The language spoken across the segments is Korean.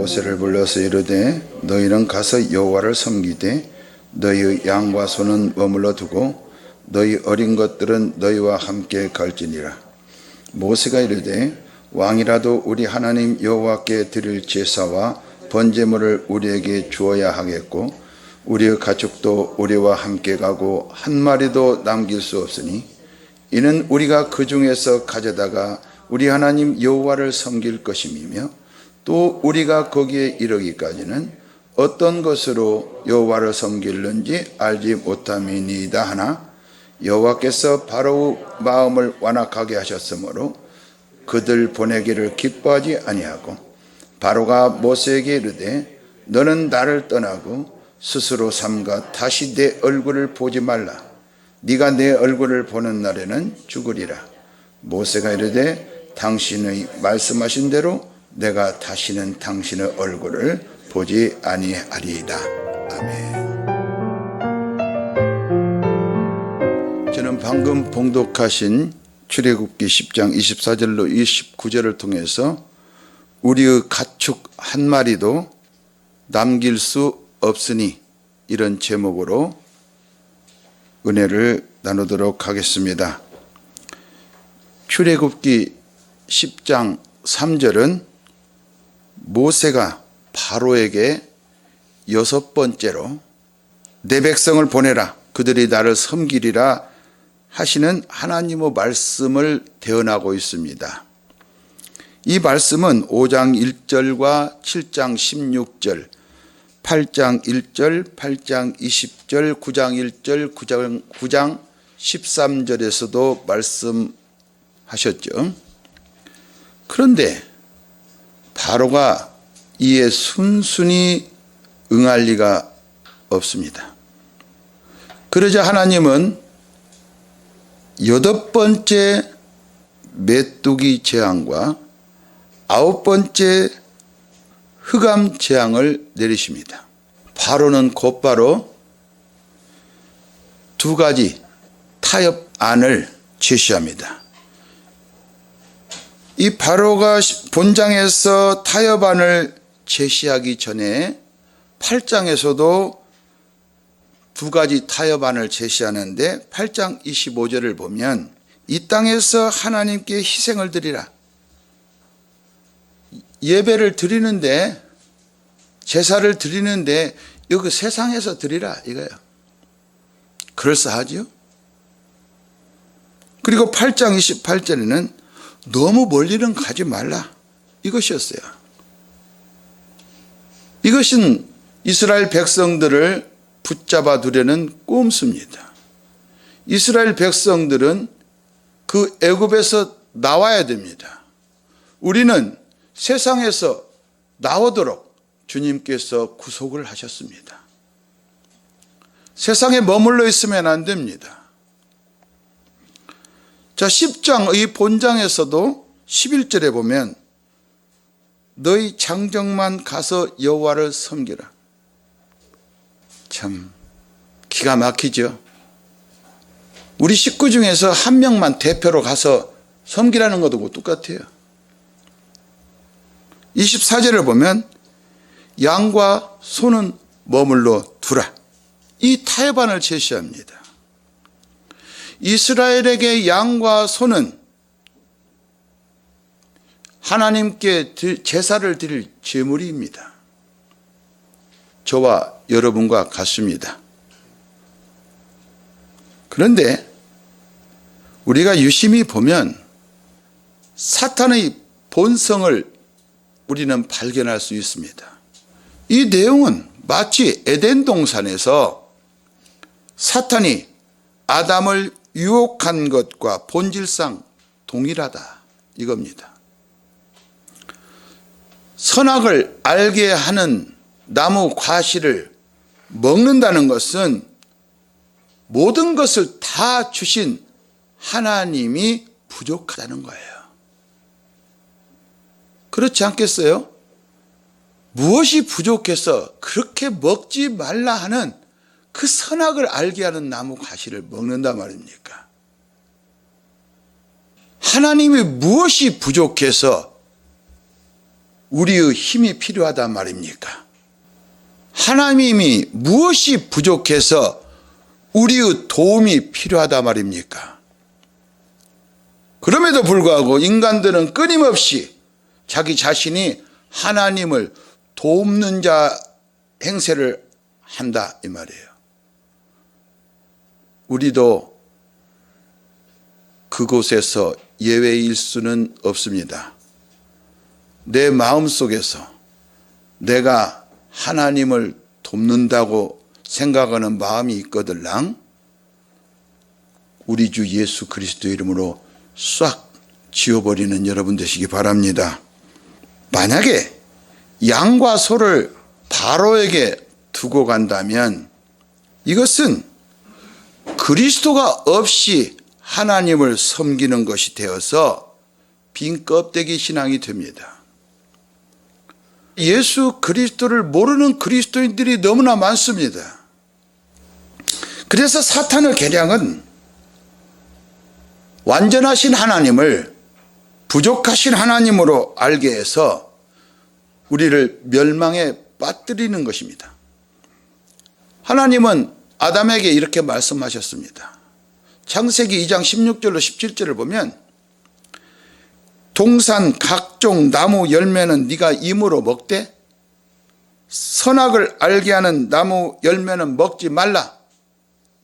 모세를 불러서 이르되 너희는 가서 여호와를 섬기되 너희의 양과 소는 머물러 두고 너희 어린 것들은 너희와 함께 갈지니라. 모세가 이르되 왕이라도 우리 하나님 여호와께 드릴 제사와 번제물을 우리에게 주어야 하겠고 우리의 가축도 우리와 함께 가고 한 마리도 남길 수 없으니 이는 우리가 그 중에서 가져다가 우리 하나님 여호와를 섬길 것임이며 또 우리가 거기에 이르기까지는 어떤 것으로 여호와를 섬길는지 알지 못함이니이다 하나 여호와께서 바로의 마음을 완악하게 하셨으므로 그들 보내기를 기뻐하지 아니하고 바로가 모세에게 이르되 너는 나를 떠나고 스스로 삼가 다시 내 얼굴을 보지 말라. 네가 내 얼굴을 보는 날에는 죽으리라. 모세가 이르되 당신의 말씀하신 대로 내가 다시는 당신의 얼굴을 보지 아니하리이다. 아멘. 저는 방금 봉독하신 출애굽기 10장 24절로 29절을 통해서 우리의 가축 한 마리도 남길 수 없으니 이런 제목으로 은혜를 나누도록 하겠습니다. 출애굽기 10장 3절은 모세가 바로에게 6번째로 내 백성을 보내라 그들이 나를 섬기리라 하시는 하나님의 말씀을 대언하고 있습니다. 이 말씀은 5장 1절과 7장 16절, 8장 1절, 8장 20절, 9장 1절, 9장 13절에서도 말씀하셨죠. 그런데 바로가 이에 순순히 응할 리가 없습니다. 그러자 하나님은 8번째 메뚜기 재앙과 9번째 흑암 재앙을 내리십니다. 바로는 곧바로 2가지 타협안을 제시합니다. 이 바로가 본장에서 타협안을 제시하기 전에 8장에서도 2가지 타협안을 제시하는데 8장 25절을 보면 이 땅에서 하나님께 희생을 드리라. 예배를 드리는데 제사를 드리는데 여기 세상에서 드리라 이거예요. 그럴싸하죠? 그리고 8장 28절에는 너무 멀리는 가지 말라 이것이었어요. 이것은 이스라엘 백성들을 붙잡아 두려는 꼼수입니다. 이스라엘 백성들은 그 애굽에서 나와야 됩니다. 우리는 세상에서 나오도록 주님께서 구속을 하셨습니다. 세상에 머물러 있으면 안 됩니다. 자, 10장의 본장에서도 11절에 보면 너희 장정만 가서 여호와를 섬기라. 참 기가 막히죠. 우리 식구 중에서 한 명만 대표로 가서 섬기라는 것도 똑같아요. 24절을 보면 양과 소는 머물러 두라. 이 타협안을 제시합니다. 이스라엘에게 양과 소는 하나님께 제사를 드릴 제물입니다. 저와 여러분과 같습니다. 그런데 우리가 유심히 보면 사탄의 본성을 우리는 발견할 수 있습니다. 이 내용은 마치 에덴 동산에서 사탄이 아담을 유혹한 것과 본질상 동일하다 이겁니다. 선악을 알게 하는 나무 과실을 먹는다는 것은 모든 것을 다 주신 하나님이 부족하다는 거예요. 그렇지 않겠어요? 무엇이 부족해서 그렇게 먹지 말라 하는 그 선악을 알게 하는 나무 과실을 먹는단 말입니까? 하나님이 무엇이 부족해서 우리의 힘이 필요하단 말입니까? 하나님이 무엇이 부족해서 우리의 도움이 필요하단 말입니까? 그럼에도 불구하고 인간들은 끊임없이 자기 자신이 하나님을 돕는 자 행세를 한다 이 말이에요. 우리도 그곳에서 예외일 수는 없습니다. 내 마음속에서 내가 하나님을 돕는다고 생각하는 마음이 있거들랑 우리 주 예수 그리스도 이름으로 싹 지워버리는 여러분 되시기 바랍니다. 만약에 양과 소를 바로에게 두고 간다면 이것은 그리스도가 없이 하나님을 섬기는 것이 되어서 빈 껍데기 신앙이 됩니다. 예수 그리스도를 모르는 그리스도인들이 너무나 많습니다. 그래서 사탄의 계략은 완전하신 하나님을 부족하신 하나님으로 알게 해서 우리를 멸망에 빠뜨리는 것입니다. 하나님은 아담에게 이렇게 말씀하셨습니다. 창세기 2장 16절로 17절을 보면 동산 각종 나무 열매는 네가 임으로 먹되 선악을 알게 하는 나무 열매는 먹지 말라.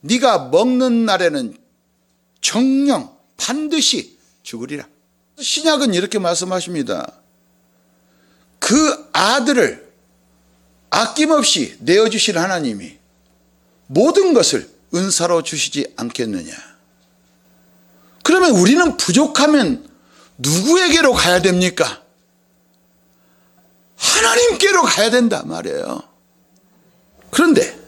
네가 먹는 날에는 정령 반드시 죽으리라. 신약은 이렇게 말씀하십니다. 그 아들을 아낌없이 내어주신 하나님이 모든 것을 은사로 주시지 않겠느냐. 그러면 우리는 부족하면 누구에게로 가야 됩니까? 하나님께로 가야 된다 말이에요. 그런데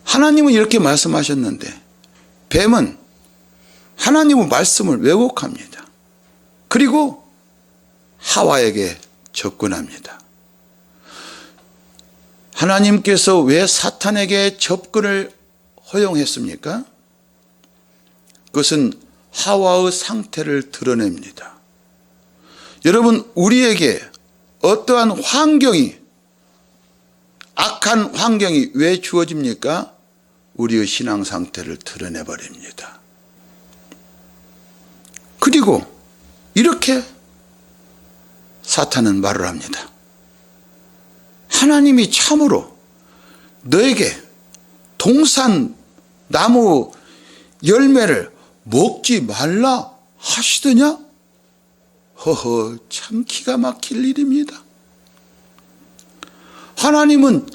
하나님은 이렇게 말씀하셨는데 뱀은 하나님의 말씀을 왜곡합니다. 그리고 하와에게 접근합니다. 하나님께서 왜 사탄에게 접근을 허용했습니까? 그것은 하와의 상태를 드러냅니다. 여러분, 우리에게 어떠한 환경이, 악한 환경이 왜 주어집니까? 우리의 신앙 상태를 드러내버립니다. 그리고 이렇게 사탄은 말을 합니다. 하나님이 참으로 너에게 동산 나무 열매를 먹지 말라 하시더냐? 허허, 참 기가 막힐 일입니다. 하나님은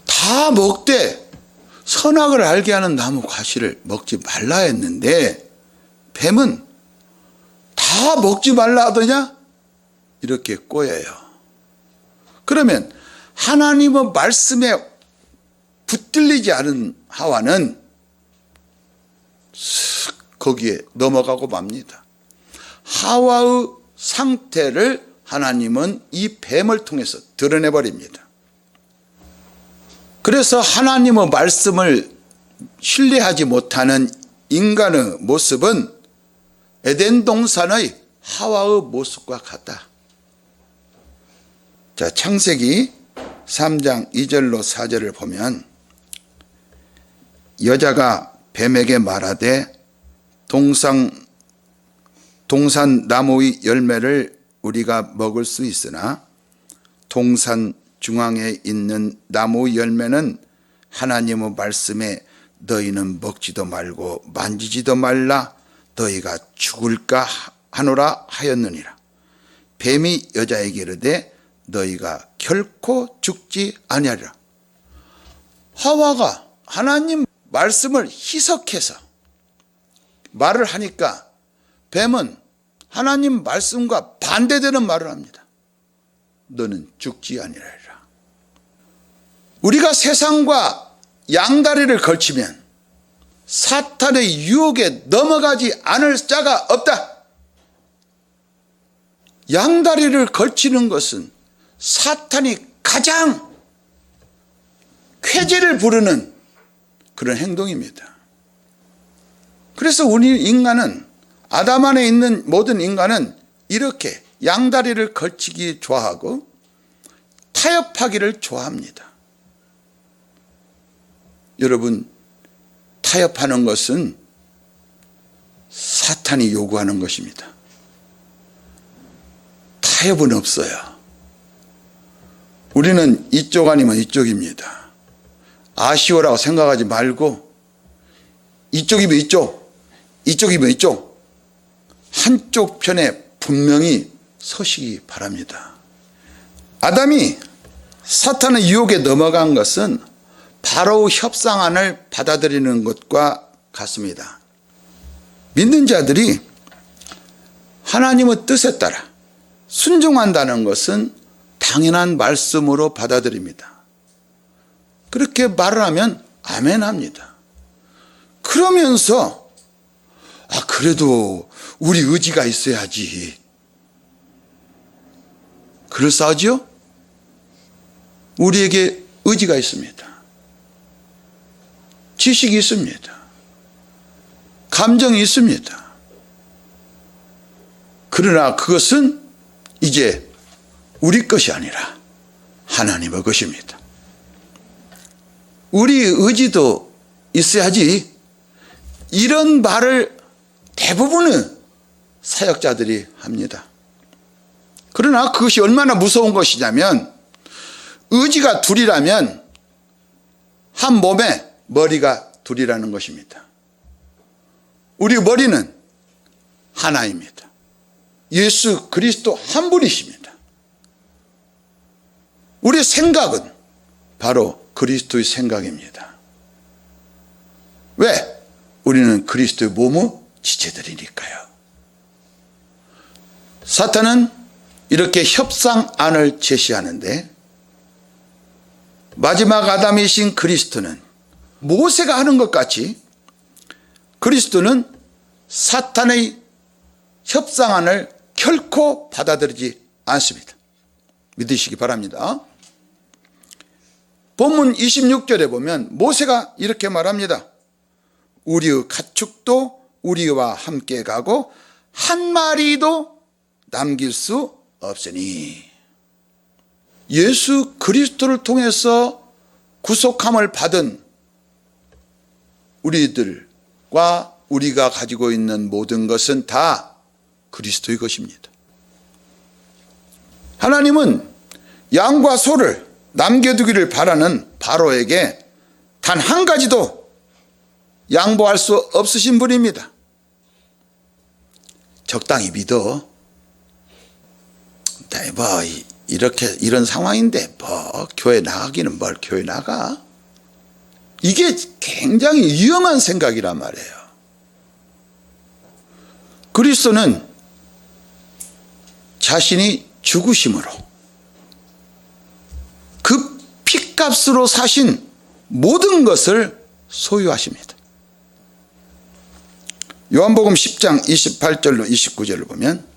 다 먹되 선악을 알게 하는 나무 과실을 먹지 말라 했는데 뱀은 다 먹지 말라 하더냐? 이렇게 꼬여요. 그러면 하나님의 말씀에 붙들리지 않은 하와는 거기에 넘어가고 맙니다. 하와의 상태를 하나님은 이 뱀을 통해서 드러내버립니다. 그래서 하나님의 말씀을 신뢰하지 못하는 인간의 모습은 에덴 동산의 하와의 모습과 같다. 자, 창세기 3장 2절로 4절을 보면 여자가 뱀에게 말하되 동산 나무의 열매를 우리가 먹을 수 있으나 동산 중앙에 있는 나무 열매는 하나님의 말씀에 너희는 먹지도 말고 만지지도 말라 너희가 죽을까 하노라 하였느니라. 뱀이 여자에게 이르되 너희가 결코 죽지 아니하리라. 하와가 하나님 말씀을 희석해서 말을 하니까 뱀은 하나님 말씀과 반대되는 말을 합니다. 너는 죽지 아니하리라. 우리가 세상과 양다리를 걸치면 사탄의 유혹에 넘어가지 않을 자가 없다. 양다리를 걸치는 것은 사탄이 가장 쾌재를 부르는 그런 행동입니다. 그래서 우리 인간은, 아담 안에 있는 모든 인간은 이렇게 양다리를 걸치기 좋아하고 타협하기를 좋아합니다. 여러분, 타협하는 것은 사탄이 요구하는 것입니다. 타협은 없어요. 우리는 이쪽 아니면 이쪽입니다. 아쉬워라고 생각하지 말고 이쪽이면 이쪽, 이쪽이면 이쪽, 한쪽 편에 분명히 서시기 바랍니다. 아담이 사탄의 유혹에 넘어간 것은 바로 협상안을 받아들이는 것과 같습니다. 믿는 자들이 하나님의 뜻에 따라 순종한다는 것은 당연한 말씀으로 받아들입니다. 그렇게 말을 하면 아멘합니다. 그러면서 그래도 우리 의지가 있어야지. 그럴싸하지요? 우리에게 의지가 있습니다. 지식이 있습니다. 감정이 있습니다. 그러나 그것은 이제 우리 것이 아니라 하나님의 것입니다. 우리 의지도 있어야지. 이런 말을 대부분의 사역자들이 합니다. 그러나 그것이 얼마나 무서운 것이냐면, 의지가 둘이라면 한 몸에 머리가 둘이라는 것입니다. 우리 머리는 하나입니다. 예수 그리스도 한 분이십니다. 우리 생각은 바로 그리스도의 생각입니다. 왜? 우리는 그리스도의 몸의 지체들이니까요. 사탄은 이렇게 협상안을 제시하는데, 마지막 아담이신 그리스도는 모세가 하는 것 같이 그리스도는 사탄의 협상안을 결코 받아들이지 않습니다. 믿으시기 바랍니다. 본문 26절에 보면 모세가 이렇게 말합니다. 우리의 가축도 우리와 함께 가고 한 마리도 남길 수 없으니. 예수 그리스도를 통해서 구속함을 받은 우리들과 우리가 가지고 있는 모든 것은 다 그리스도의 것입니다. 하나님은 양과 소를 남겨두기를 바라는 바로에게 단 한 가지도 양보할 수 없으신 분입니다. 적당히 믿어. 이런 상황인데 교회 나가기는 뭘 교회 나가? 이게 굉장히 위험한 생각이란 말이에요. 그리스도는 자신이 죽으심으로 그 피값으로 사신 모든 것을 소유하십니다. 요한복음 10장 28절로 29절을 보면,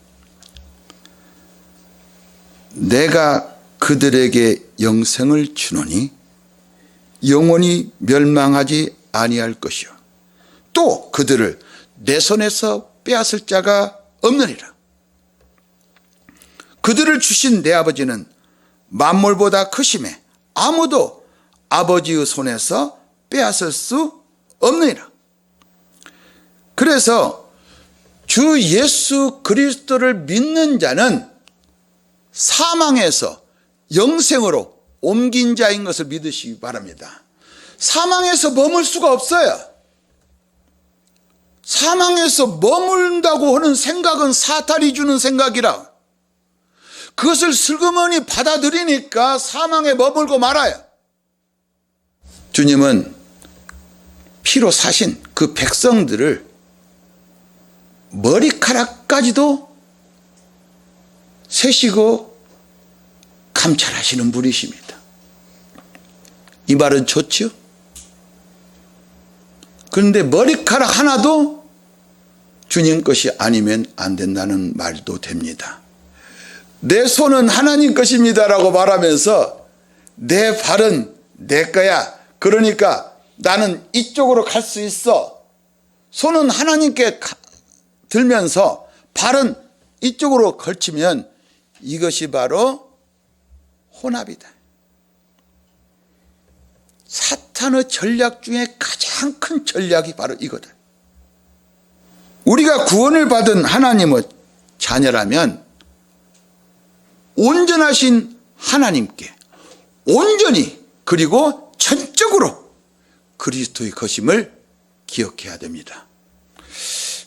내가 그들에게 영생을 주노니 영원히 멸망하지 아니할 것이요 또 그들을 내 손에서 빼앗을 자가 없느니라. 그들을 주신 내 아버지는 만물보다 크심에 아무도 아버지의 손에서 빼앗을 수 없느니라. 그래서 주 예수 그리스도를 믿는 자는 사망에서 영생으로 옮긴 자인 것을 믿으시기 바랍니다. 사망에서 머물 수가 없어요. 사망에서 머문다고 하는 생각은 사탄이 주는 생각이라, 그것을 슬그머니 받아들이니까 사망에 머물고 말아요. 주님은 피로 사신 그 백성들을 머리카락까지도 세시고 감찰하시는 분이십니다. 이 말은 좋죠? 그런데 머리카락 하나도 주님 것이 아니면 안 된다는 말도 됩니다. 내 손은 하나님 것입니다라고 말하면서 내 발은 내 거야. 그러니까 나는 이쪽으로 갈 수 있어. 손은 하나님께 들면서 발은 이쪽으로 걸치면 이것이 바로 혼합이다. 사탄의 전략 중에 가장 큰 전략이 바로 이거다. 우리가 구원을 받은 하나님의 자녀라면 온전하신 하나님께 온전히 그리고 전적으로 그리스도의 것임을 기억해야 됩니다.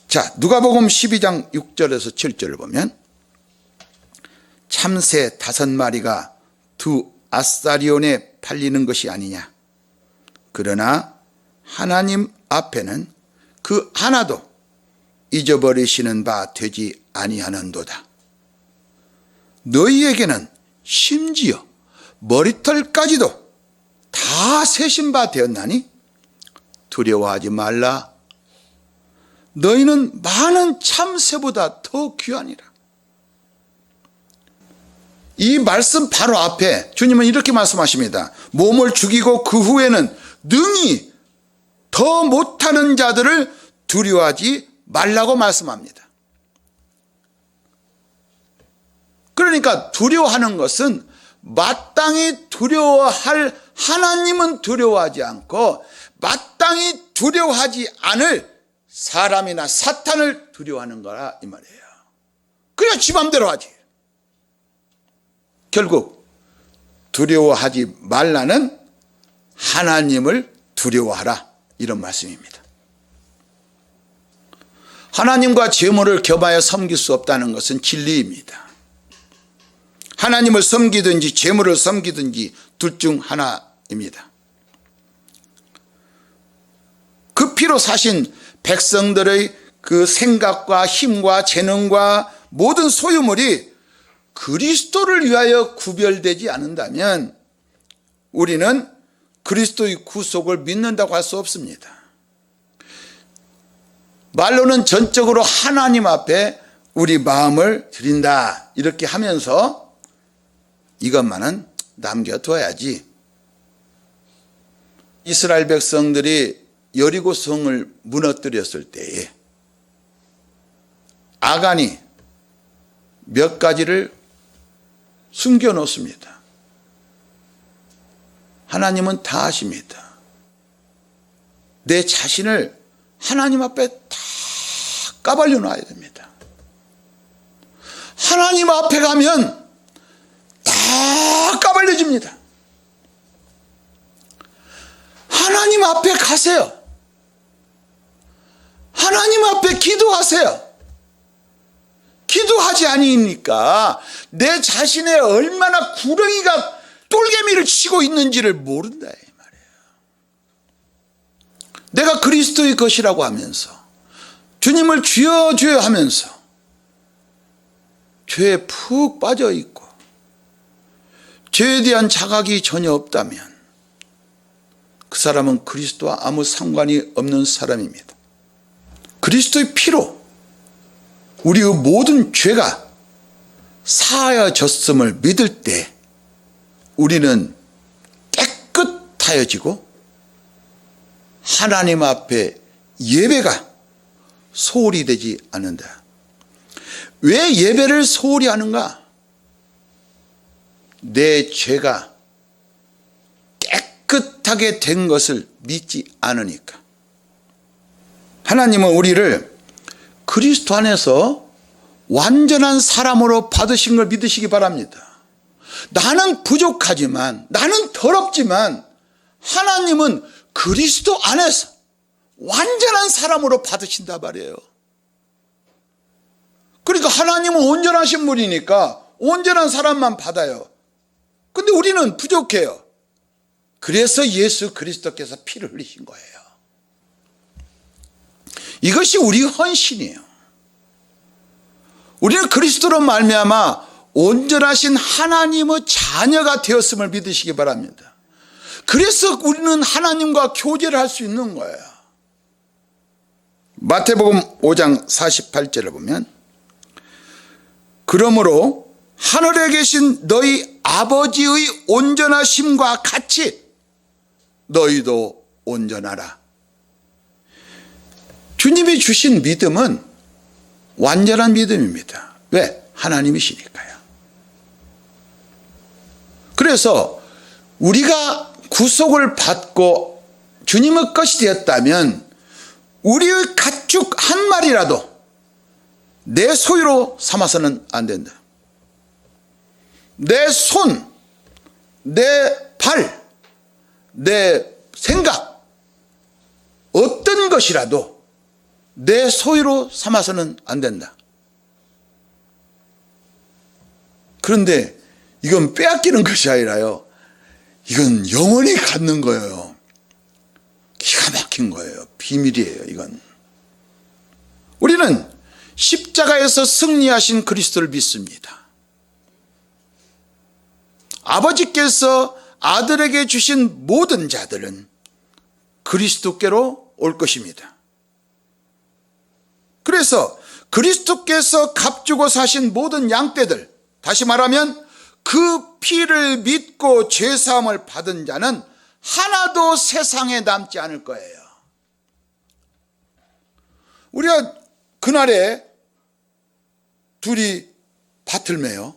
자, 누가복음 12장 6절에서 7절을 보면 참새 5마리가 2아사리온에 팔리는 것이 아니냐. 그러나 하나님 앞에는 그 하나도 잊어버리시는 바 되지 아니하는도다. 너희에게는 심지어 머리털까지도 다 세신 바 되었나니 두려워하지 말라. 너희는 많은 참새보다 더 귀하니라. 이 말씀 바로 앞에 주님은 이렇게 말씀하십니다. 몸을 죽이고 그 후에는 능히 더 못하는 자들을 두려워하지 말라고 말씀합니다. 그러니까 두려워하는 것은 마땅히 두려워할 하나님은 두려워하지 않고 마땅히 두려워하지 않을 사람이나 사탄을 두려워하는 거라 이 말이에요. 그냥 지 맘대로 하지. 결국 두려워하지 말라는 하나님을 두려워하라, 이런 말씀입니다. 하나님과 재물을 겸하여 섬길 수 없다는 것은 진리입니다. 하나님을 섬기든지 재물을 섬기든지 둘 중 하나입니다. 그 피로 사신 백성들의 그 생각과 힘과 재능과 모든 소유물이 그리스도를 위하여 구별되지 않는다면 우리는 그리스도의 구속을 믿는다고 할 수 없습니다. 말로는 전적으로 하나님 앞에 우리 마음을 드린다 이렇게 하면서 이것만은 남겨둬야지. 이스라엘 백성들이 여리고 성을 무너뜨렸을 때에 아간이 몇 가지를 숨겨놓습니다. 하나님은 다 아십니다. 내 자신을 하나님 앞에 다 까발려 놔야 됩니다. 하나님 앞에 가면 다 까발려집니다. 하나님 앞에 가세요. 하나님 앞에 기도하세요. 기도하지 아니니까 내 자신의 얼마나 구렁이가 똘개미를 치고 있는지를 모른다 이 말이에요. 내가 그리스도의 것이라고 하면서 주님을 주여 주여 하면서 죄에 푹 빠져 있고 죄에 대한 자각이 전혀 없다면 그 사람은 그리스도와 아무 상관이 없는 사람입니다. 그리스도의 피로 우리의 모든 죄가 사하여졌음을 믿을 때 우리는 깨끗하여지고 하나님 앞에 예배가 소홀히 되지 않는다. 왜 예배를 소홀히 하는가? 내 죄가 깨끗하게 된 것을 믿지 않으니까. 하나님은 우리를 그리스도 안에서 완전한 사람으로 받으신 걸 믿으시기 바랍니다. 나는 부족하지만, 나는 더럽지만 하나님은 그리스도 안에서 완전한 사람으로 받으신다 말이에요. 그러니까 하나님은 온전하신 분이니까 온전한 사람만 받아요. 근데 우리는 부족해요. 그래서 예수 그리스도께서 피를 흘리신 거예요. 이것이 우리의 헌신이에요. 우리는 그리스도로 말미암아 온전하신 하나님의 자녀가 되었음을 믿으시기 바랍니다. 그래서 우리는 하나님과 교제를 할 수 있는 거예요. 마태복음 5장 48절을 보면 그러므로 하늘에 계신 너희 아버지의 온전하심과 같이 너희도 온전하라. 주님이 주신 믿음은 완전한 믿음입니다. 왜? 하나님이시니까요. 그래서 우리가 구속을 받고 주님의 것이 되었다면 우리의 가축 한 마리라도 내 소유로 삼아서는 안 된다. 내 손, 내 발, 내 생각, 어떤 것이라도 내 소유로 삼아서는 안 된다. 그런데 이건 빼앗기는 것이 아니라요, 이건 영원히 갖는 거예요. 기가 막힌 거예요. 비밀이에요. 이건 우리는 십자가에서 승리하신 그리스도를 믿습니다. 아버지께서 아들에게 주신 모든 자들은 그리스도께로 올 것입니다. 그래서 그리스도께서 값주고 사신 모든 양떼들, 다시 말하면 그 피를 믿고 죄사함을 받은 자는 하나도 세상에 남지 않을 거예요. 우리가 그날에 둘이 밭을 매요.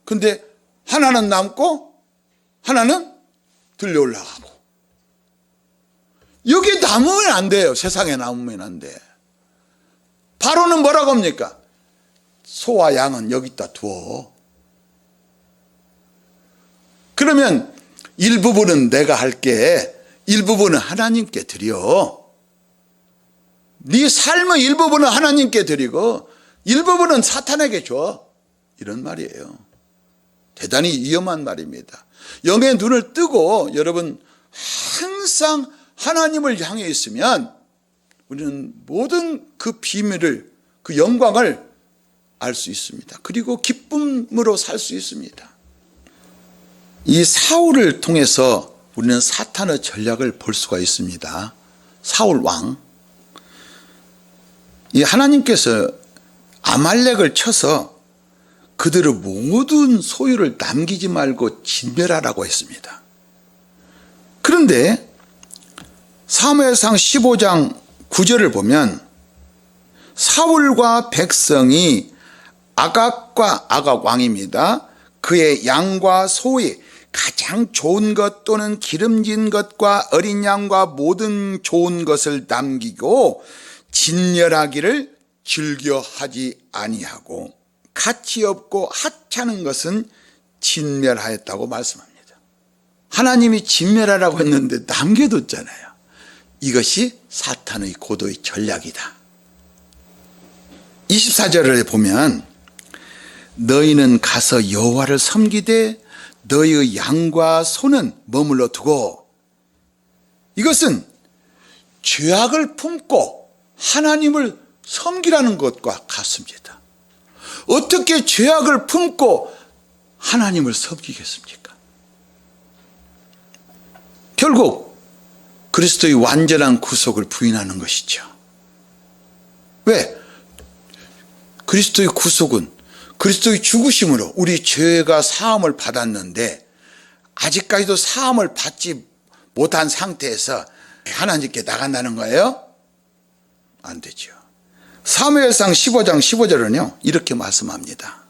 근데 하나는 남고 하나는 들려 올라가고. 여기 남으면 안 돼요. 세상에 남으면 안 돼. 바로는 뭐라고 합니까? 소와 양은 여기다 두어. 그러면 일부분은 내가 할게, 일부분은 하나님께 드려. 네 삶의 일부분은 하나님께 드리고 일부분은 사탄에게 줘. 이런 말이에요. 대단히 위험한 말입니다. 영의 눈을 뜨고 여러분 항상 하나님을 향해 있으면 우리는 모든 그 비밀을, 그 영광을 알 수 있습니다. 그리고 기쁨으로 살 수 있습니다. 이 사울을 통해서 우리는 사탄의 전략을 볼 수가 있습니다. 사울 왕, 이 하나님께서 아말렉을 쳐서 그들의 모든 소유를 남기지 말고 진멸하라고 했습니다. 그런데 사무엘상 15장 9절을 보면 사울과 백성이 아각과 아각 왕입니다. 그의 양과 소에 가장 좋은 것 또는 기름진 것과 어린 양과 모든 좋은 것을 남기고 진멸하기를 즐겨하지 아니하고 가치 없고 하찮은 것은 진멸하였다고 말씀합니다. 하나님이 진멸하라고 했는데 남겨뒀잖아요. 이것이 사탄의 고도의 전략이다. 24절을 보면 너희는 가서 여호와를 섬기되 너희의 양과 소는 머물러 두고, 이것은 죄악을 품고 하나님을 섬기라는 것과 같습니다. 어떻게 죄악을 품고 하나님을 섬기겠습니까? 결국 그리스도의 완전한 구속을 부인하는 것이죠. 왜? 그리스도의 구속은 그리스도의 죽으심으로 우리 죄가 사함을 받았는데 아직까지도 사함을 받지 못한 상태에서 하나님께 나간다는 거예요? 안 되죠. 사무엘상 15장 15절은요 이렇게 말씀합니다.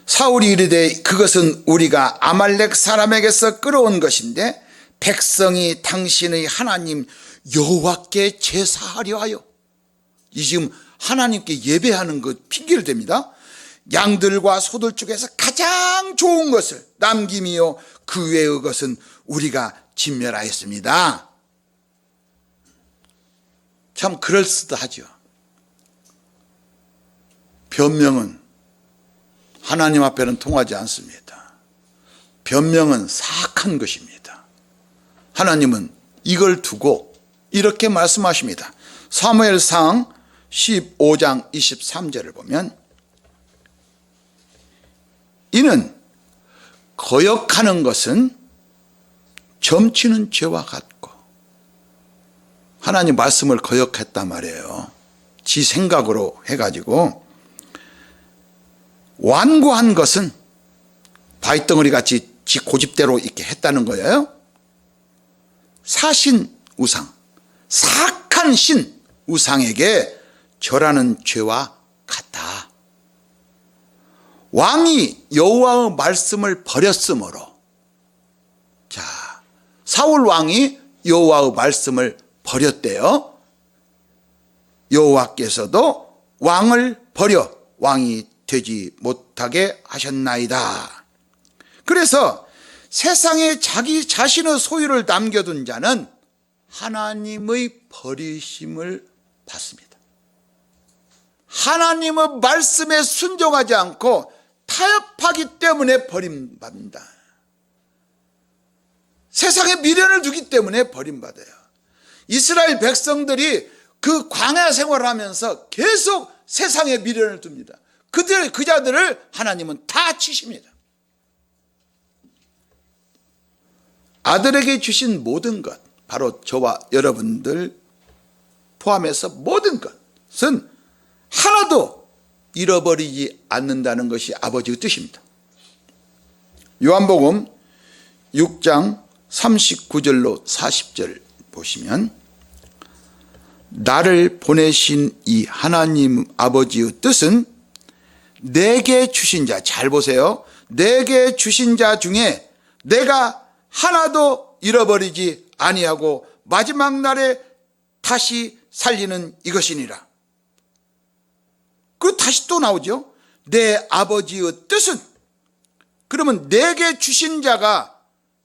사울이 이르되 그것은 우리가 아말렉 사람에게서 끌어온 것인데 백성이 당신의 하나님 여호와께 제사하려 하여. 이 지금 하나님께 예배하는 것 핑계를 댑니다. 양들과 소들 중에서 가장 좋은 것을 남김이요 그 외의 것은 우리가 진멸하였습니다. 참 그럴듯하죠. 변명은 하나님 앞에는 통하지 않습니다. 변명은 사악한 것입니다. 하나님은 이걸 두고 이렇게 말씀하십니다. 사무엘상 15장 23절을 보면 이는 거역하는 것은 점치는 죄와 같고, 하나님 말씀을 거역했단 말이에요. 지 생각으로 해가지고, 완고한 것은 바위덩어리 같이 지 고집대로 이렇게 했다는 거예요. 사신 우상, 사악한 신 우상에게 절하는 죄와 같다. 왕이 여호와의 말씀을 버렸으므로, 자, 사울 왕이 여호와의 말씀을 버렸대요. 여호와께서도 왕을 버려 왕이 되지 못하게 하셨나이다. 그래서 세상에 자기 자신의 소유를 남겨둔 자는 하나님의 버리심을 받습니다. 하나님의 말씀에 순종하지 않고 타협하기 때문에 버림받는다. 세상에 미련을 두기 때문에 버림받아요. 이스라엘 백성들이 그 광야 생활을 하면서 계속 세상에 미련을 둡니다. 그 자들을 하나님은 다 치십니다. 아들에게 주신 모든 것, 바로 저와 여러분들 포함해서 모든 것은 하나도 잃어버리지 않는다는 것이 아버지의 뜻입니다. 요한복음 6장 39절로 40절 보시면, 나를 보내신 이 하나님 아버지의 뜻은 내게 주신 자, 잘 보세요, 내게 주신 자 중에 내가 하나도 잃어버리지 아니하고 마지막 날에 다시 살리는 이것이니라. 그리고 다시 또 나오죠. 내 아버지의 뜻은, 그러면 내게 주신 자가,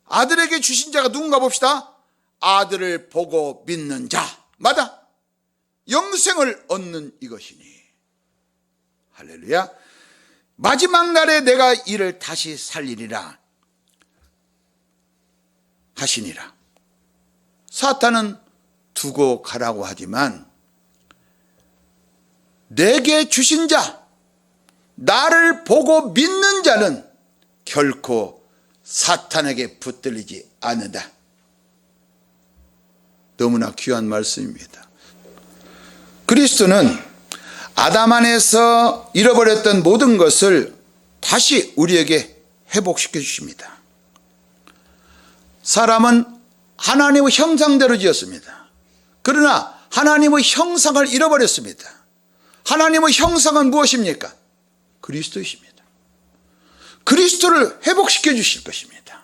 아들에게 주신 자가 누군가 봅시다. 아들을 보고 믿는 자마다 영생을 얻는 이것이니. 할렐루야. 마지막 날에 내가 이를 다시 살리리라 하시니라. 사탄은 두고 가라고 하지만 내게 주신 자, 나를 보고 믿는 자는 결코 사탄에게 붙들리지 않는다. 너무나 귀한 말씀입니다. 그리스도는 아담 안에서 잃어버렸던 모든 것을 다시 우리에게 회복시켜 주십니다. 사람은 하나님의 형상대로 지었습니다. 그러나 하나님의 형상을 잃어버렸습니다. 하나님의 형상은 무엇입니까? 그리스도이십니다. 그리스도를 회복시켜 주실 것입니다.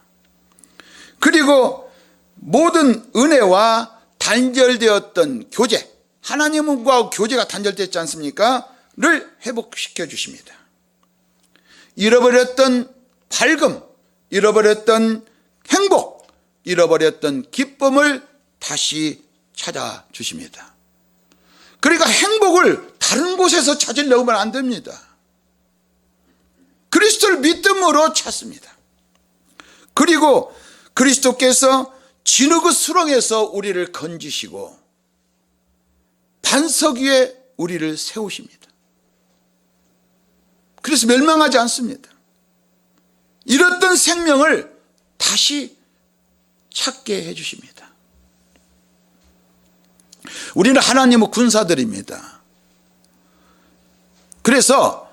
그리고 모든 은혜와 단절되었던 교제, 하나님과 교제가 단절됐지 않습니까? 를 회복시켜 주십니다. 잃어버렸던 밝음, 잃어버렸던 행복, 잃어버렸던 기쁨을 다시 찾아주십니다. 그러니까 행복을 다른 곳에서 찾으려고 하면 안 됩니다. 그리스도를 믿음으로 찾습니다. 그리고 그리스도께서 진흙의 수렁에서 우리를 건지시고 반석 위에 우리를 세우십니다. 그래서 멸망하지 않습니다. 잃었던 생명을 다시 찾게 해주십니다. 우리는 하나님의 군사들입니다. 그래서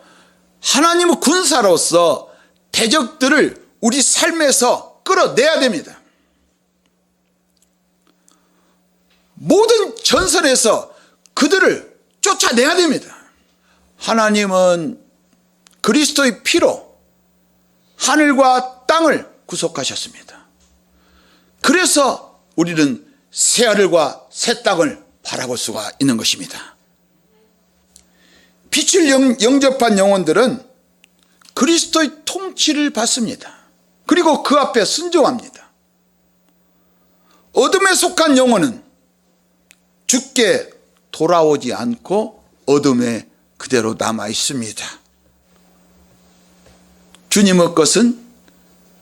하나님의 군사로서 대적들을 우리 삶에서 끌어내야 됩니다. 모든 전선에서 그들을 쫓아내야 됩니다. 하나님은 그리스도의 피로 하늘과 땅을 구속하셨습니다. 그래서 우리는 새하늘과 새 땅을 바라볼 수가 있는 것입니다. 빛을 영접한 영혼들은 그리스도의 통치를 받습니다. 그리고 그 앞에 순종합니다. 어둠에 속한 영혼은 죽게 돌아오지 않고 어둠에 그대로 남아 있습니다. 주님의 것은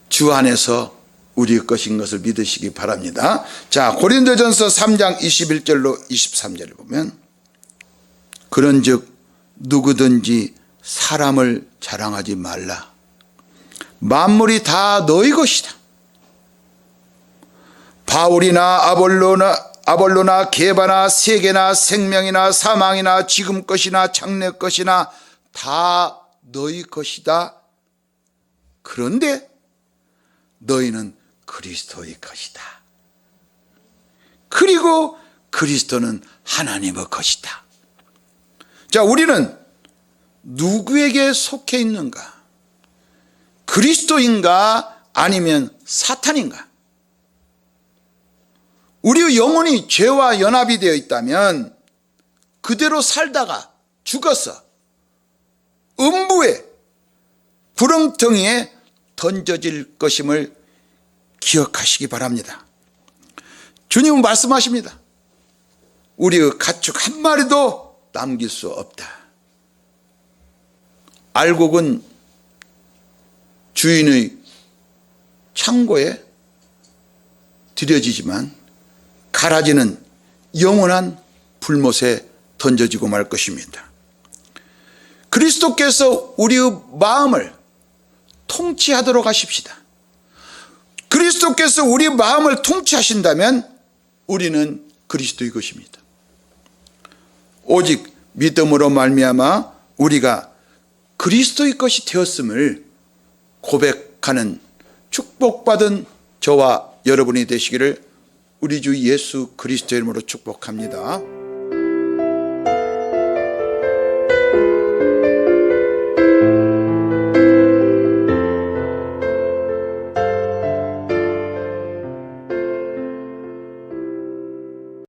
주 안에서 우리의 것인 것을 믿으시기 바랍니다. 자, 고린도전서 3장 21절로 23절을 보면, 그런즉 누구든지 사람을 자랑하지 말라. 만물이 다 너희 것이다. 바울이나 아볼로나 게바나 세계나 생명이나 사망이나 지금 것이나 장래 것이나 다 너희 것이다. 그런데 너희는 그리스도의 것이다. 그리고 그리스도는 하나님의 것이다. 자, 우리는 누구에게 속해 있는가? 그리스도인가 아니면 사탄인가? 우리의 영혼이 죄와 연합이 되어 있다면 그대로 살다가 죽어서 음부의 구렁텅이에 던져질 것임을 기억하시기 바랍니다. 주님은 말씀하십니다. 우리의 가축 한 마리도 남길 수 없다. 알곡은 주인의 창고에 들여지지만 가라지는 영원한 불못에 던져지고 말 것입니다. 그리스도께서 우리의 마음을 통치하도록 하십시다. 그리스도께서 우리 마음을 통치하신다면 우리는 그리스도의 것입니다. 오직 믿음으로 말미암아 우리가 그리스도의 것이 되었음을 고백하는 축복받은 저와 여러분이 되시기를 우리 주 예수 그리스도의 이름으로 축복합니다.